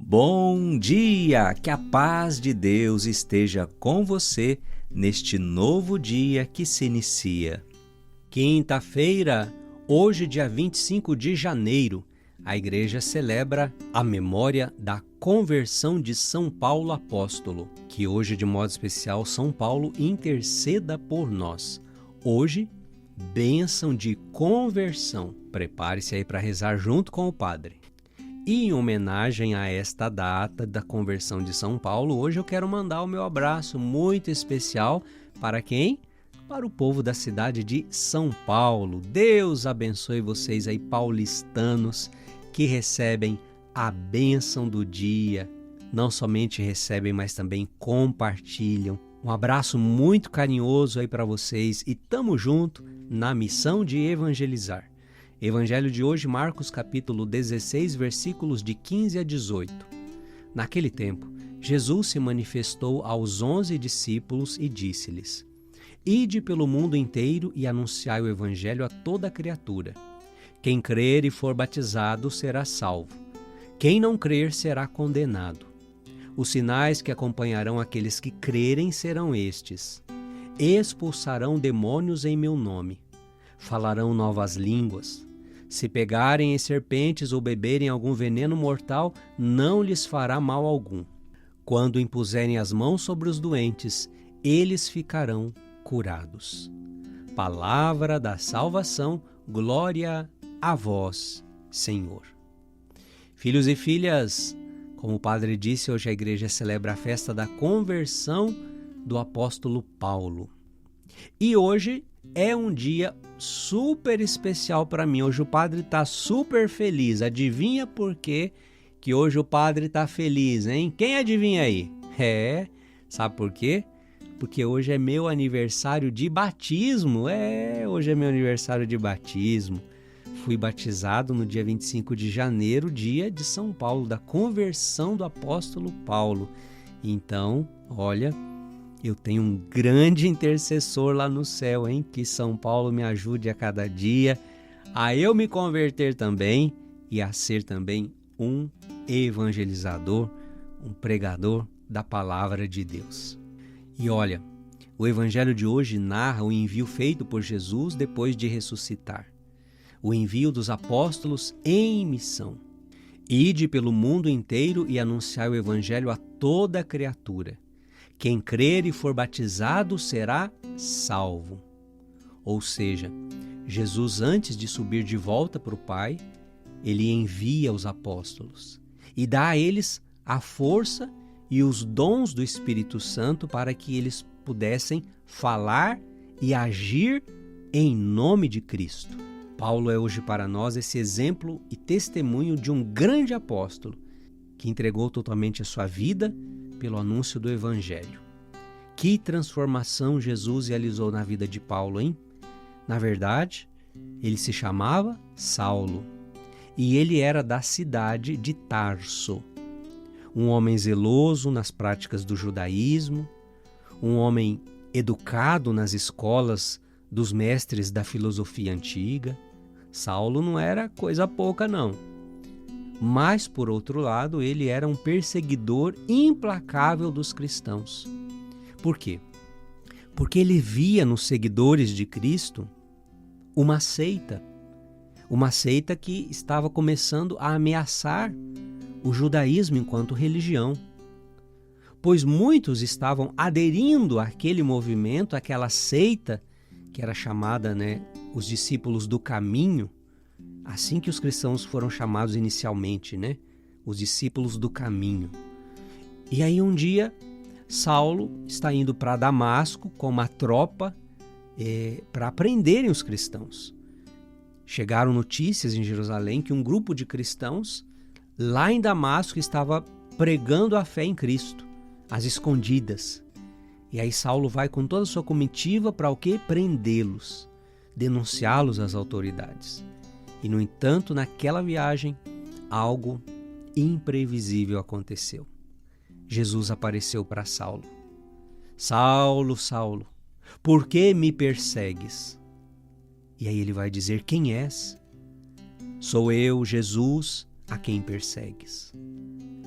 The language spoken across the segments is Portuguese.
Bom dia! Que a paz de Deus esteja com você neste novo dia que se inicia. Quinta-feira, hoje, dia 25 de janeiro, a igreja celebra a memória da conversão de São Paulo apóstolo, que hoje, de modo especial, São Paulo interceda por nós. Hoje, bênção de conversão. Prepare-se aí para rezar junto com o padre. E em homenagem a esta data da conversão de São Paulo, hoje eu quero mandar o meu abraço muito especial para quem? Para o povo da cidade de São Paulo. Deus abençoe vocês aí, paulistanos, que recebem a bênção do dia. Não somente recebem, mas também compartilham. Um abraço muito carinhoso aí para vocês e tamo junto na missão de evangelizar. Evangelho de hoje, Marcos capítulo 16, versículos de 15 a 18. Naquele tempo, Jesus se manifestou aos 11 discípulos e disse-lhes: Ide pelo mundo inteiro e anunciai o Evangelho a toda criatura. Quem crer e for batizado será salvo. Quem não crer será condenado. Os sinais que acompanharão aqueles que crerem serão estes: expulsarão demônios em meu nome, falarão novas línguas. Se pegarem em serpentes ou beberem algum veneno mortal, não lhes fará mal algum. Quando impuserem as mãos sobre os doentes, eles ficarão curados. Palavra da salvação, glória a vós, Senhor. Filhos e filhas, como o padre disse, hoje a igreja celebra a festa da conversão do apóstolo Paulo. E hoje é um dia super especial para mim. Hoje o padre está super feliz. Adivinha por quê que hoje o padre está feliz, hein? Quem adivinha aí? Sabe por quê? Porque hoje é meu aniversário de batismo. Hoje é meu aniversário de batismo. Fui batizado no dia 25 de janeiro, dia de São Paulo, da conversão do apóstolo Paulo. Então, olha, eu tenho um grande intercessor lá no céu, hein? Que São Paulo me ajude a cada dia a eu me converter também e a ser também um evangelizador, um pregador da palavra de Deus. E olha, o evangelho de hoje narra o envio feito por Jesus depois de ressuscitar. O envio dos apóstolos em missão. Ide pelo mundo inteiro e anunciai o evangelho a toda criatura. Quem crer e for batizado será salvo. Ou seja, Jesus, antes de subir de volta para o Pai, ele envia os apóstolos e dá a eles a força e os dons do Espírito Santo para que eles pudessem falar e agir em nome de Cristo. Paulo é hoje para nós esse exemplo e testemunho de um grande apóstolo que entregou totalmente a sua vida pelo anúncio do Evangelho. Que transformação Jesus realizou na vida de Paulo, hein? Na verdade, ele se chamava Saulo e ele era da cidade de Tarso. Um homem zeloso nas práticas do judaísmo, um homem educado nas escolas dos mestres da filosofia antiga. Saulo não era coisa pouca, não. Mas, por outro lado, ele era um perseguidor implacável dos cristãos. Por quê? Porque ele via nos seguidores de Cristo uma seita que estava começando a ameaçar o judaísmo enquanto religião. Pois muitos estavam aderindo àquele movimento, àquela seita, que era chamada, os discípulos do caminho, assim que os cristãos foram chamados inicialmente, os discípulos do caminho. E aí um dia, Saulo está indo para Damasco com uma tropa para prenderem os cristãos. Chegaram notícias em Jerusalém que um grupo de cristãos lá em Damasco estava pregando a fé em Cristo, às escondidas. E aí Saulo vai com toda a sua comitiva para o quê? Prendê-los, denunciá-los às autoridades. E, no entanto, naquela viagem, algo imprevisível aconteceu. Jesus apareceu para Saulo. Saulo, Saulo, por que me persegues? E aí ele vai dizer: quem és? Sou eu, Jesus, a quem persegues.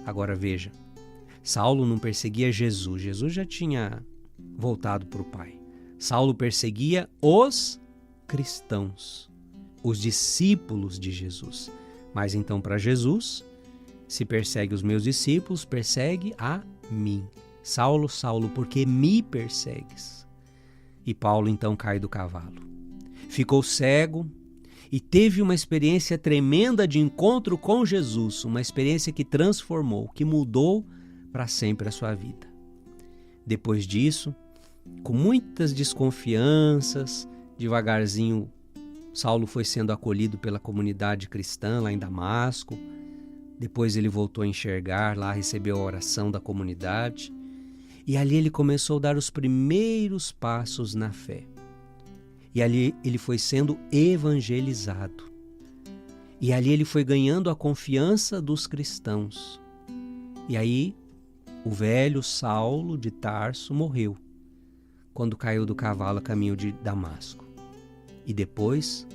Agora veja, Saulo não perseguia Jesus. Jesus já tinha voltado para o Pai. Saulo perseguia os cristãos, os discípulos de Jesus. Mas então para Jesus, se persegue os meus discípulos, persegue a mim. Saulo, Saulo, por que me persegues? E Paulo então cai do cavalo. Ficou cego e teve uma experiência tremenda de encontro com Jesus, uma experiência que transformou, que mudou para sempre a sua vida. Depois disso, com muitas desconfianças, devagarzinho, Saulo foi sendo acolhido pela comunidade cristã lá em Damasco. Depois ele voltou a enxergar, lá recebeu a oração da comunidade. E ali ele começou a dar os primeiros passos na fé. E ali ele foi sendo evangelizado. E ali ele foi ganhando a confiança dos cristãos. E aí o velho Saulo de Tarso morreu, quando caiu do cavalo a caminho de Damasco. E depois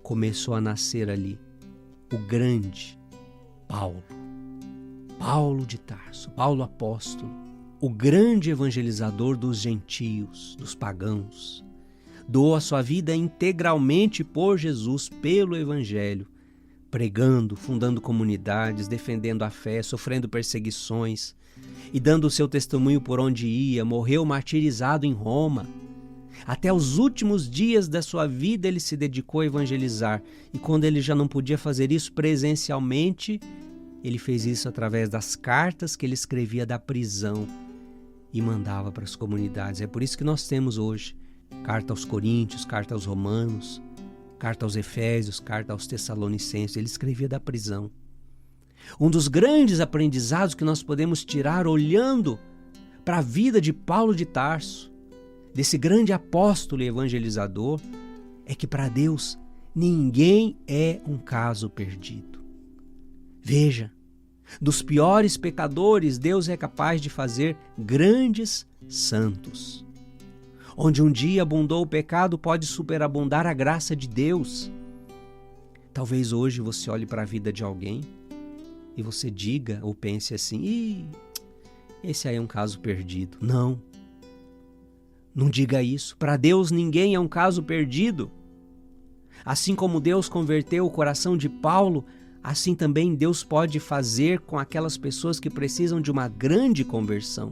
começou a nascer ali o grande Paulo. Paulo de Tarso, Paulo apóstolo, o grande evangelizador dos gentios, dos pagãos. Doou a sua vida integralmente por Jesus, pelo Evangelho, pregando, fundando comunidades, defendendo a fé, sofrendo perseguições e dando o seu testemunho por onde ia. Morreu martirizado em Roma. Até os últimos dias da sua vida ele se dedicou a evangelizar. E quando ele já não podia fazer isso presencialmente, ele fez isso através das cartas que ele escrevia da prisão e mandava para as comunidades. É por isso que nós temos hoje carta aos Coríntios, carta aos Romanos, carta aos Efésios, carta aos Tessalonicenses. Ele escrevia da prisão. Um dos grandes aprendizados que nós podemos tirar olhando para a vida de Paulo de Tarso, desse grande apóstolo e evangelizador, é que para Deus ninguém é um caso perdido. Veja, dos piores pecadores, Deus é capaz de fazer grandes santos. Onde um dia abundou o pecado, pode superabundar a graça de Deus. Talvez hoje você olhe para a vida de alguém e você diga ou pense assim: esse aí é um caso perdido. Não diga isso. Para Deus ninguém é um caso perdido. Assim como Deus converteu o coração de Paulo, assim também Deus pode fazer com aquelas pessoas que precisam de uma grande conversão.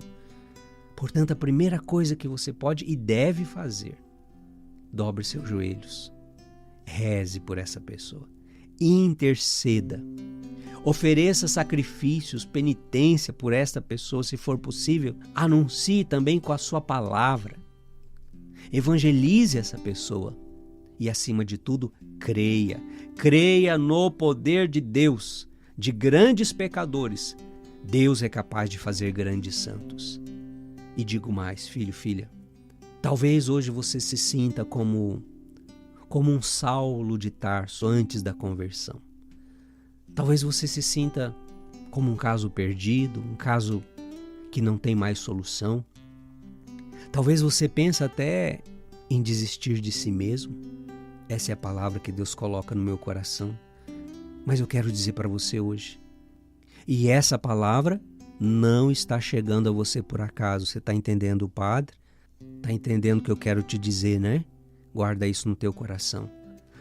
Portanto, a primeira coisa que você pode e deve fazer: dobre seus joelhos, reze por essa pessoa, interceda, ofereça sacrifícios, penitência por esta pessoa, se for possível, anuncie também com a sua palavra, evangelize essa pessoa e, acima de tudo, creia no poder de Deus. De grandes pecadores, Deus é capaz de fazer grandes santos. E digo mais, filho, filha, talvez hoje você se sinta como um Saulo de Tarso antes da conversão. Talvez você se sinta como um caso perdido, um caso que não tem mais solução. Talvez você pense até em desistir de si mesmo. Essa é a palavra que Deus coloca no meu coração. Mas eu quero dizer para você hoje, e essa palavra não está chegando a você por acaso. Você está entendendo, Padre? Está entendendo o que eu quero te dizer, né? Guarda isso no teu coração.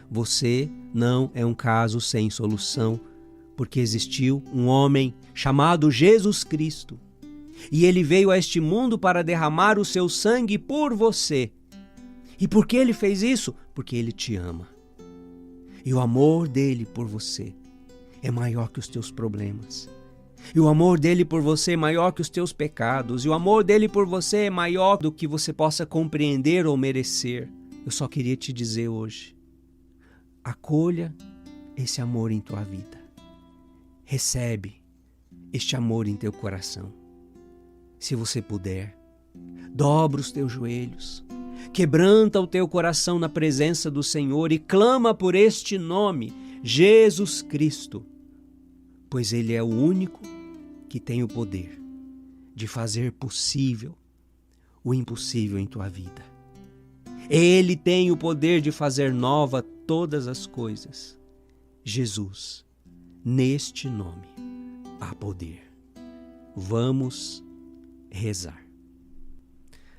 Você não é um caso sem solução, porque existiu um homem chamado Jesus Cristo. E ele veio a este mundo para derramar o seu sangue por você. E por que ele fez isso? Porque ele te ama. E o amor dele por você é maior que os teus problemas. E o amor dele por você é maior que os teus pecados. E o amor dele por você é maior do que você possa compreender ou merecer. Eu só queria te dizer hoje: acolha esse amor em tua vida. Recebe este amor em teu coração. Se você puder, dobra os teus joelhos, quebranta o teu coração na presença do Senhor e clama por este nome, Jesus Cristo, pois Ele é o único que tem o poder de fazer possível o impossível em tua vida. Ele tem o poder de fazer nova todas as coisas. Jesus, neste nome há poder. Vamos rezar.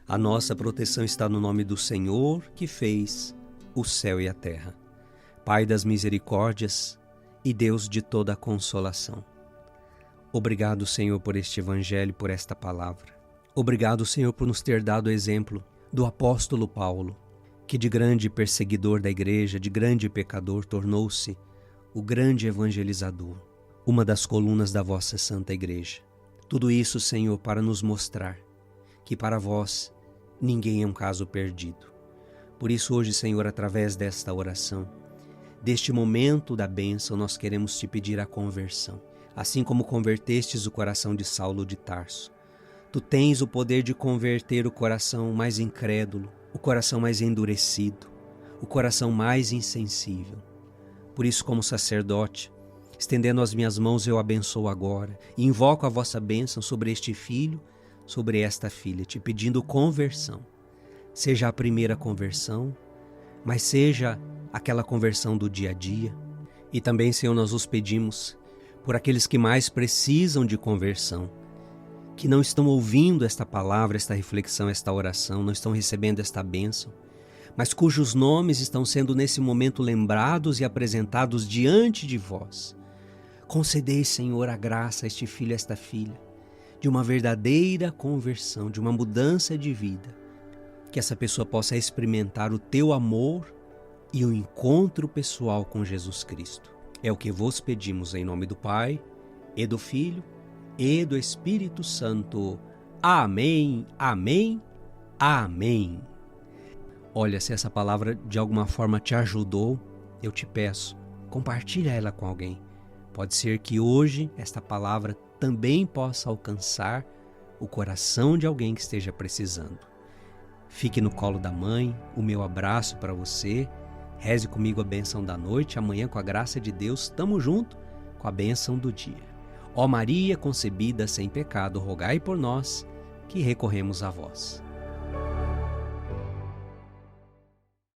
A nossa proteção está no nome do Senhor, que fez o céu e a terra. Pai das misericórdias e Deus de toda a consolação. Obrigado, Senhor, por este evangelho, por esta palavra. Obrigado, Senhor, por nos ter dado o exemplo do apóstolo Paulo, que de grande perseguidor da igreja, de grande pecador, tornou-se o grande evangelizador, uma das colunas da vossa santa igreja. Tudo isso, Senhor, para nos mostrar que para vós ninguém é um caso perdido. Por isso hoje, Senhor, através desta oração, deste momento da bênção, nós queremos te pedir a conversão. Assim como convertestes o coração de Saulo de Tarso, tu tens o poder de converter o coração mais incrédulo, o coração mais endurecido, o coração mais insensível. Por isso, como sacerdote, estendendo as minhas mãos, eu abençoo agora e invoco a vossa bênção sobre este filho, sobre esta filha, te pedindo conversão. Seja a primeira conversão, mas seja aquela conversão do dia a dia. E também, Senhor, nós os pedimos por aqueles que mais precisam de conversão, que não estão ouvindo esta palavra, esta reflexão, esta oração, não estão recebendo esta bênção, mas cujos nomes estão sendo nesse momento lembrados e apresentados diante de vós. Concedei, Senhor, a graça a este filho e a esta filha, de uma verdadeira conversão, de uma mudança de vida, que essa pessoa possa experimentar o teu amor e o encontro pessoal com Jesus Cristo. É o que vos pedimos em nome do Pai, e do Filho, e do Espírito Santo. Amém, amém, amém. Olha, se essa palavra de alguma forma te ajudou, eu te peço, compartilha ela com alguém. Pode ser que hoje esta palavra também possa alcançar o coração de alguém que esteja precisando. Fique no colo da mãe, o meu abraço para você. Reze comigo a bênção da noite. Amanhã, com a graça de Deus, estamos juntos com a bênção do dia. Ó Maria concebida sem pecado, rogai por nós que recorremos a vós.